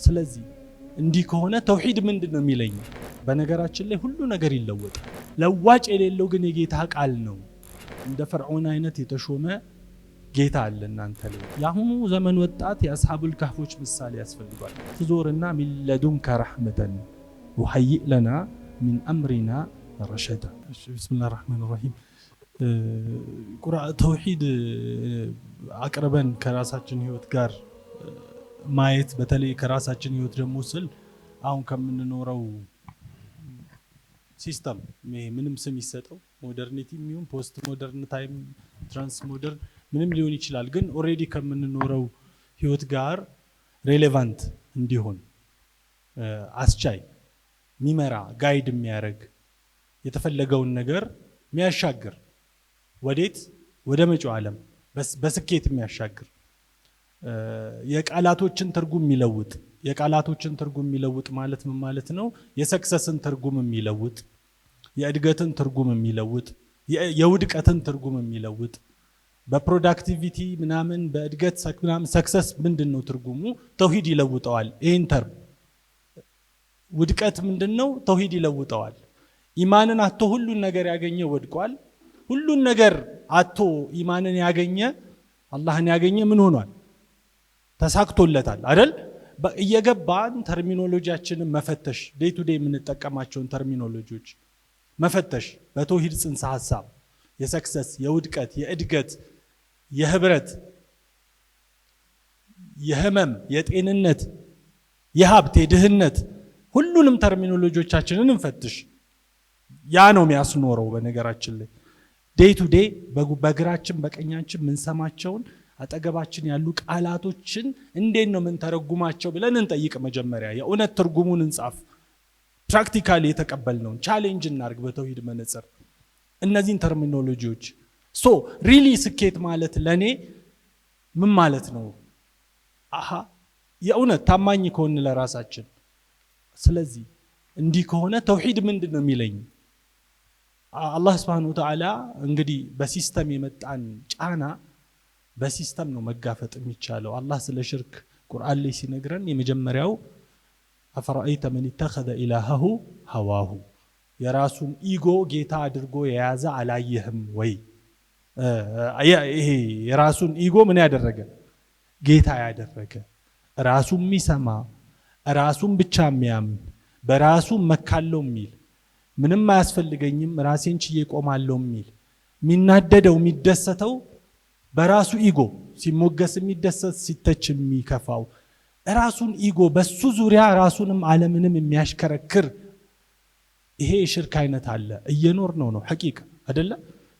ስለዚህ እንዲህ ከሆነ ተውሂድ ምንድነው የሚለኝ? በነገራችን ላይ ሁሉ ነገር ይለወጣል። ለዋጭ የሌለው ግን የጌታ ቃል ነው። እንደ ፈርዖን አይነት የተሾመ ጌታ አለ እናንተ ላይ። የአሁኑ ዘመን ወጣት የአስሐቡል ካህፎች ምሳሌ ያስፈልጋል። ትዞርና ሚን ለዱንከ ረሕመተን ወሀይእ ለና ሚን አምሪና ረሸዳ። ቢስሚላሂር ረሕማኒር ረሒም። ተውሂድ አቅርበን ከራሳችን ህይወት ጋር ማየት፣ በተለይ ከራሳችን ህይወት ደግሞ ስል አሁን ከምንኖረው ሲስተም ምንም ስም ይሰጠው ሞደርኒቲ የሚሆን ፖስት ሞደርን ታይም ትራንስ ሞደርን ምንም ሊሆን ይችላል፣ ግን ኦሬዲ ከምንኖረው ህይወት ጋር ሬሌቫንት እንዲሆን አስቻይ ሚመራ ጋይድ የሚያደርግ የተፈለገውን ነገር የሚያሻግር ወዴት ወደ መጪው ዓለም በስኬት የሚያሻግር የቃላቶችን ትርጉም የሚለውጥ የቃላቶችን ትርጉም የሚለውጥ ማለት ምን ማለት ነው? የሰክሰስን ትርጉም የሚለውጥ የእድገትን ትርጉም የሚለውጥ የውድቀትን ትርጉም የሚለውጥ በፕሮዳክቲቪቲ ምናምን በእድገት ምናምን ሰክሰስ ምንድነው ትርጉሙ? ተውሂድ ይለውጠዋል። ይሄን ተርም ውድቀት ምንድነው? ተውሂድ ይለውጠዋል። ኢማንን አጥቶ ሁሉን ነገር ያገኘ ወድቋል። ሁሉን ነገር አጥቶ ኢማንን ያገኘ አላህን ያገኘ ምን ሆኗል? ተሳክቶለታል አይደል? እየገባን ተርሚኖሎጂያችንን መፈተሽ፣ ዴይ ቱ ዴይ የምንጠቀማቸውን ተርሚኖሎጂዎች መፈተሽ በተውሂድ ጽንሰ ሐሳብ የሰክሰስ የውድቀት የእድገት የህብረት የህመም የጤንነት የሀብት የድህነት ሁሉንም ተርሚኖሎጂዎቻችንን እንፈትሽ። ያ ነው የሚያስኖረው። በነገራችን ላይ ዴይ ቱ ዴይ በግራችን በቀኛችን ምንሰማቸውን አጠገባችን ያሉ ቃላቶችን እንዴት ነው ምን ተረጉማቸው ብለን እንጠይቅ። መጀመሪያ የእውነት ትርጉሙን እንጻፍ። ፕራክቲካሊ የተቀበልነውን ቻሌንጅ እናርግ በተውሂድ መነጽር እነዚህን ተርሚኖሎጂዎች። ሪሊ ስኬት ማለት ለኔ ምን ማለት ነው? የእውነት ታማኝ ከሆነ ለራሳችን። ስለዚህ እንዲህ ከሆነ ተውሂድ ምንድነው የሚለኝ? አላህ Subhanahu Wa Ta'ala እንግዲህ በሲስተም የመጣን ጫና በሲስተም ነው መጋፈጥ የሚቻለው። አላህ ስለ ሽርክ ቁርአን ላይ ሲነግረን የመጀመሪያው አፈራአይተ መን ኢተኸዘ ኢላሀሁ ሀዋሁ፣ የራሱን ኢጎ ጌታ አድርጎ የያዘ አላየህም ወይ? ይሄ የራሱን ኢጎ ምን ያደረገ ጌታ ያደረገ፣ ራሱን የሚሰማ ራሱን ብቻ የሚያምን በራሱ መካለው የሚል ምንም አያስፈልገኝም ራሴን ችዬ ቆማለሁ የሚል የሚናደደው የሚደሰተው በራሱ ኢጎ ሲሞገስ የሚደሰት ሲተች የሚከፋው ራሱን ኢጎ በሱ ዙሪያ ራሱንም ዓለምንም የሚያሽከረክር ይሄ የሽርክ አይነት አለ። እየኖር ነው ሐቂቃ አይደለ?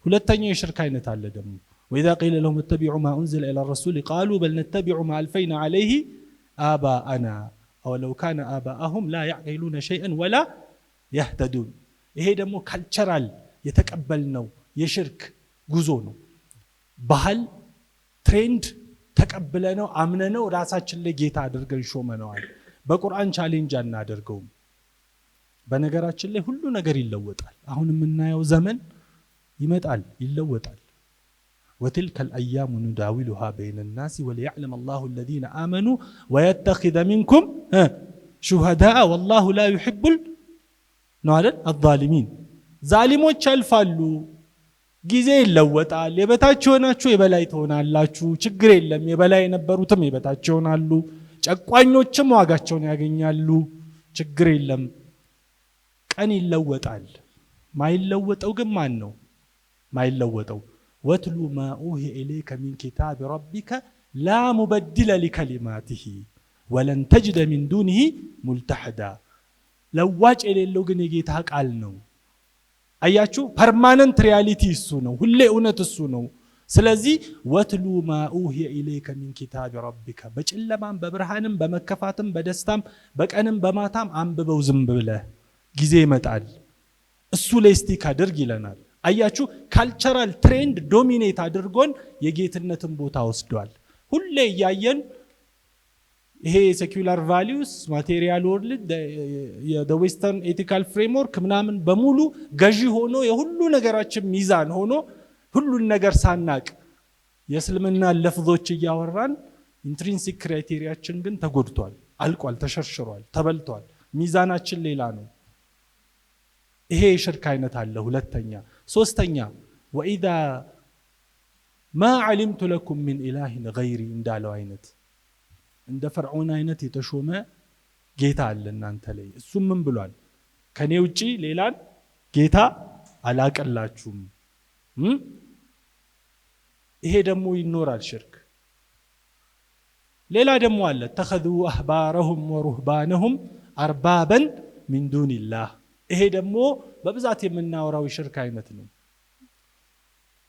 ሁለተኛው የሽርክ አይነት አለ ደግሞ وإذا قيل لهم اتبعوا ما أنزل إلى الرسول قالوا بل نتبع ما ألفينا عليه آباءنا أولو كان آباءهم لا يعقلون شيئا ولا يهتدون። ይሄ ደግሞ ካልቸራል የተቀበልነው የሽርክ ጉዞ ነው። ባህል ትሬንድ ተቀብለነው አምነነው ራሳችን ላይ ጌታ አድርገን ሾመነዋል። በቁርአን ቻሌንጅ አናደርገውም። በነገራችን ላይ ሁሉ ነገር ይለወጣል። አሁን የምናየው ዘመን ይመጣል ይለወጣል። وتلك الأيام نداولها بين الناس وليعلم الله الذين آمنوا ويتخذ منكم شهداء والله لا يحب الظالمين። ዛሊሞች ያልፋሉ፣ ጊዜ ይለወጣል። የበታች ሆናችሁ የበላይ ትሆናላችሁ። ችግር የለም። የበላይ የነበሩትም የበታች ይሆናሉ። ጨቋኞችም ዋጋቸውን ያገኛሉ። ችግር የለም። ቀን ይለወጣል። ማይለወጠው ግን ማን ነው? ማይለወጠው ወትሉ ማ ኡሂየ ኢለይከ ሚን ኪታቢ ረቢከ ላ ሙበድለ ሊከሊማቲሂ ወለን ተጅደ ሚን ዱኒሂ ሙልተሐዳ። ለዋጭ የሌለው ግን የጌታ ቃል ነው። አያችሁ፣ ፐርማነንት ሪያሊቲ እሱ ነው። ሁሌ እውነት እሱ ነው። ስለዚህ ወትሉ ማ ኡሂየ ኢለይከ ሚን ኪታቢ ረቢከ፣ በጨለማም በብርሃንም በመከፋትም በደስታም በቀንም በማታም አንብበው ዝም ብለህ፣ ጊዜ ይመጣል እሱ ላይ ስቲክ አድርግ ይለናል። አያችሁ፣ ካልቸራል ትሬንድ ዶሚኔት አድርጎን የጌትነትን ቦታ ወስዷል። ሁሌ እያየን ይሄ ሴኩላር ቫልዩስ ማቴሪያል ወርልድ the western ethical framework ምናምን በሙሉ ገዢ ሆኖ የሁሉ ነገራችን ሚዛን ሆኖ ሁሉን ነገር ሳናቅ የእስልምና ለፍዞች እያወራን ኢንትሪንሲክ ክራይቴሪያችን ግን ተጎድቷል። አልቋል፣ ተሸርሽሯል፣ ተበልቷል። ሚዛናችን ሌላ ነው። ይሄ የሽርክ አይነት አለ። ሁለተኛ ሶስተኛ ወኢዛ ማ ዓሊምቱ ለኩም ሚን ኢላሂን ገይሪ እንዳለው አይነት እንደ ፈርዖን አይነት የተሾመ ጌታ አለ እናንተ ላይ። እሱም ምን ብሏል? ከኔ ውጪ ሌላን ጌታ አላቀላችሁም። ይሄ ደግሞ ይኖራል ሽርክ። ሌላ ደግሞ አለ ተኸዙ አህባረሁም ወሩህባነሁም አርባበን ሚን ዱኒላህ። ይሄ ደግሞ በብዛት የምናወራው የሽርክ አይነት ነው።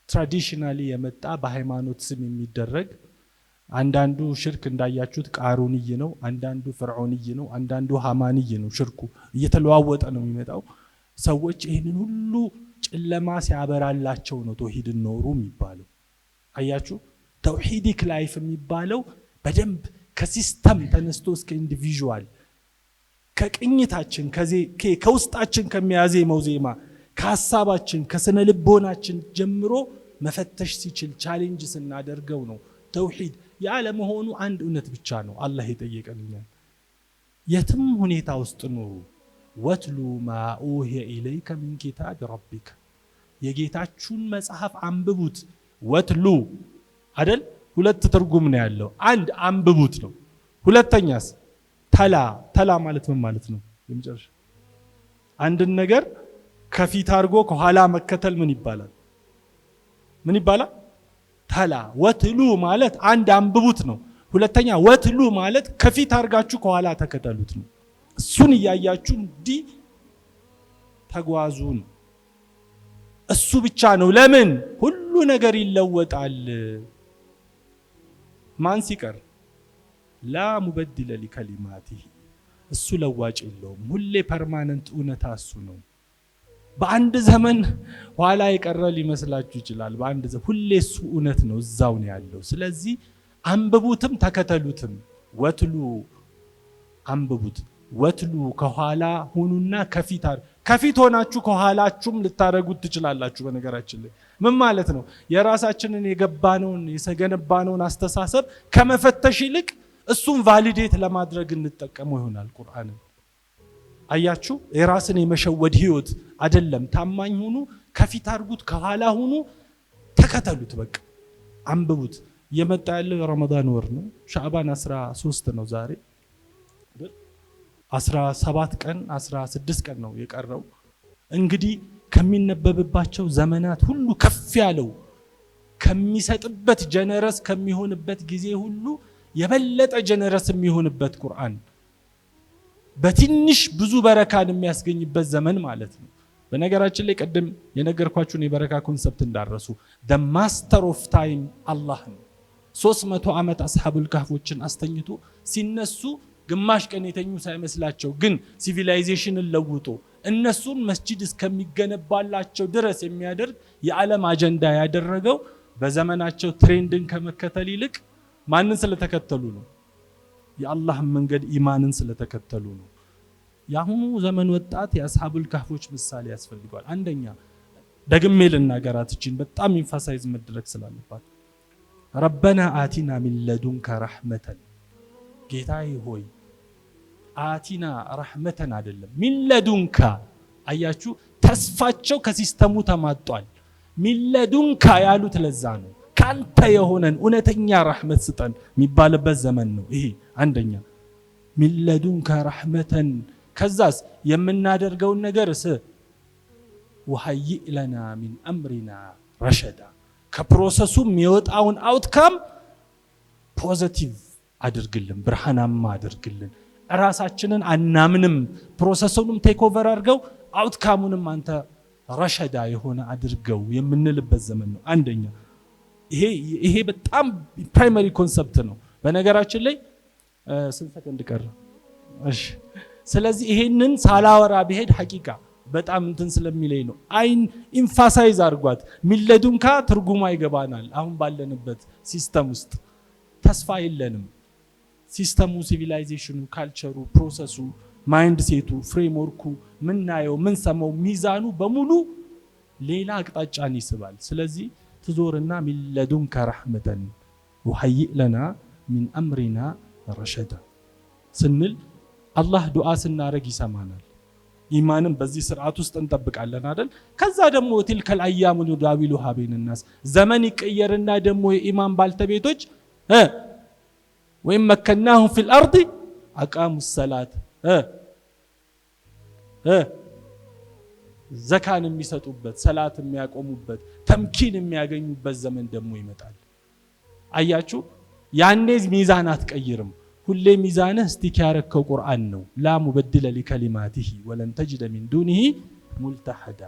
ትራዲሽናሊ የመጣ በሃይማኖት ስም የሚደረግ አንዳንዱ ሽርክ እንዳያችሁት ቃሩንይ ነው፣ አንዳንዱ ፍርዖንይ ነው፣ አንዳንዱ ሃማንይ ነው። ሽርኩ እየተለዋወጠ ነው የሚመጣው። ሰዎች ይህንን ሁሉ ጨለማ ሲያበራላቸው ነው ተውሂድን ኖሩ የሚባለው። አያችሁ ተውሂዲክ ላይፍ የሚባለው በደንብ ከሲስተም ተነስቶ እስከ ኢንዲቪዥዋል ከቅኝታችን ከውስጣችን ከሚያዜመው ዜማ ከሐሳባችን ከስነ ልቦናችን ጀምሮ መፈተሽ ሲችል ቻሌንጅ ስናደርገው ነው ተውሂድ ያለመሆኑ አንድ እውነት ብቻ ነው አላህ የጠየቀንኛል። የትም ሁኔታ ውስጥ ኑሩ ወትሉ ማ ኡሂየ ኢለይከ ሚን ኪታብ ረቢክ፣ የጌታችሁን መጽሐፍ አንብቡት። ወትሉ አይደል? ሁለት ትርጉም ነው ያለው። አንድ አንብቡት ነው። ሁለተኛስ ተላ ማለት ምን ማለት ነው? የመጨረሻ አንድን ነገር ከፊት አድርጎ ከኋላ መከተል ምን ይባላል? ምን ይባላል? ተላ። ወትሉ ማለት አንድ አንብቡት ነው። ሁለተኛ ወትሉ ማለት ከፊት አድርጋችሁ ከኋላ ተከተሉት ነው። እሱን እያያችሁ እንዲህ ተጓዙ ነው። እሱ ብቻ ነው። ለምን? ሁሉ ነገር ይለወጣል። ማን ሲቀር? ላ ሙበድለ ሊከሊማቲሂ፣ እሱ ለዋጭ የለውም። ሁሌ ፐርማነንት እውነታ እሱ ነው። በአንድ ዘመን ኋላ የቀረ ሊመስላችሁ ይችላል። በአንድ ዘመን ሁሌ እሱ እውነት ነው፣ እዛው ነው ያለው። ስለዚህ አንብቡትም ተከተሉትም። ወትሉ አንብቡት፣ ወትሉ ከኋላ ሁኑና ከፊት ሆናችሁ ከኋላችሁም ልታረጉት ትችላላችሁ። በነገራችን ላይ ምን ማለት ነው? የራሳችንን የገባነውን የሰገነባነውን አስተሳሰብ ከመፈተሽ ይልቅ እሱን ቫሊዴት ለማድረግ እንጠቀመው ይሆናል ቁርአንን። አያችሁ የራስን የመሸወድ ህይወት አይደለም። ታማኝ ሁኑ፣ ከፊት አድርጉት፣ ከኋላ ሁኑ፣ ተከተሉት። በቃ አንብቡት። የመጣ ያለው የረመዳን ወር ነው። ሻዕባን 13 ነው ዛሬ። 17 ቀን 16 ቀን ነው የቀረው። እንግዲህ ከሚነበብባቸው ዘመናት ሁሉ ከፍ ያለው ከሚሰጥበት ጀነረስ ከሚሆንበት ጊዜ ሁሉ የበለጠ ጀነረስ የሚሆንበት ቁርአን በትንሽ ብዙ በረካን የሚያስገኝበት ዘመን ማለት ነው። በነገራችን ላይ ቀደም የነገርኳችሁን የበረካ ኮንሰፕት እንዳረሱ the master of time አላህ ነው። 300 ዓመት አስሐቡል ካህፎችን አስተኝቶ ሲነሱ ግማሽ ቀን የተኙ ሳይመስላቸው ግን ሲቪላይዜሽንን ለውጦ እነሱን መስጂድ እስከሚገነባላቸው ድረስ የሚያደርግ የዓለም አጀንዳ ያደረገው በዘመናቸው ትሬንድን ከመከተል ይልቅ ማንን ስለተከተሉ ነው? የአላህን መንገድ ኢማንን ስለተከተሉ ነው። የአሁኑ ዘመን ወጣት የአስሐቡል ካህፎች ምሳሌ ያስፈልገዋል። አንደኛ ደግሜ ልናገራት እቺን በጣም ኢንፋሳይዝ መድረክ ስላለባት ረበና አቲና ሚን ለዱንከ ረሕመተን፣ ጌታዬ ሆይ አቲና ረሕመተን አይደለም ሚን ለዱንከ። አያችሁ ተስፋቸው ከሲስተሙ ተማጧል። ሚን ለዱንከ ያሉት ለዛ ነው። ካንተ የሆነን እውነተኛ ረሕመት ስጠን የሚባልበት ዘመን ነው ይሄ። አንደኛ ሚን ለዱንከ ረሕመተን። ከዛስ የምናደርገውን ነገር ወሀይእ ለና ሚን አምሪና ረሸዳ፣ ከፕሮሰሱ የሚወጣውን አውትካም ፖዚቲቭ አድርግልን፣ ብርሃናማ አድርግልን። ራሳችንን አናምንም፣ ፕሮሰሱንም ቴክ ኦቨር አድርገው አውትካሙንም አንተ ረሸዳ የሆነ አድርገው የምንልበት ዘመን ነው። አንደኛ ይሄ በጣም ፕራይመሪ ኮንሰፕት ነው። በነገራችን ላይ ስንት ሰከንድ ቀረ? እሺ ስለዚህ ይሄንን ሳላወራ በሄድ ሐቂቃ በጣም እንትን ስለሚለኝ ነው። አይን ኢንፋሳይዝ አድርጓት። ሚለዱንካ ትርጉሙ ይገባናል። አሁን ባለንበት ሲስተም ውስጥ ተስፋ የለንም። ሲስተሙ፣ ሲቪላይዜሽኑ፣ ካልቸሩ፣ ፕሮሰሱ፣ ማይንድ ሴቱ፣ ፍሬምወርኩ፣ ምናየው ምንሰማው ሚዛኑ በሙሉ ሌላ አቅጣጫን ይስባል። ስለዚህ ትዞርና ሚለዱንከ ረሕመተን ወሀይእ ለና ሚን አምሪና ረሸዳ። ስንል አላህ ዱዓ ስናረግ ይሰማናል። ኢማንን በዚህ ስርዓት ውስጥ እንጠብቃለን አይደል? ከዛ ደግሞ ትልከል አያሙ ኑዳዊሉሃ በይነ ናስ ዘመን ይቀየርና ደግሞ የኢማን ባልተቤቶች ወይም መከናሁም ፊል አርድ አቃሙ ሰላት ዘካን የሚሰጡበት ሰላት የሚያቆሙበት ተምኪን የሚያገኙበት ዘመን ደግሞ ይመጣል። አያችሁ ያኔ ሚዛን አትቀይርም። ሁሌ ሚዛንህ ስቲክ ያረከው ቁርአን ነው። ላ ሙበድለ ሊከሊማቲሂ ወለን ተጅደ ሚን ዱኒሂ ሙልተሐዳ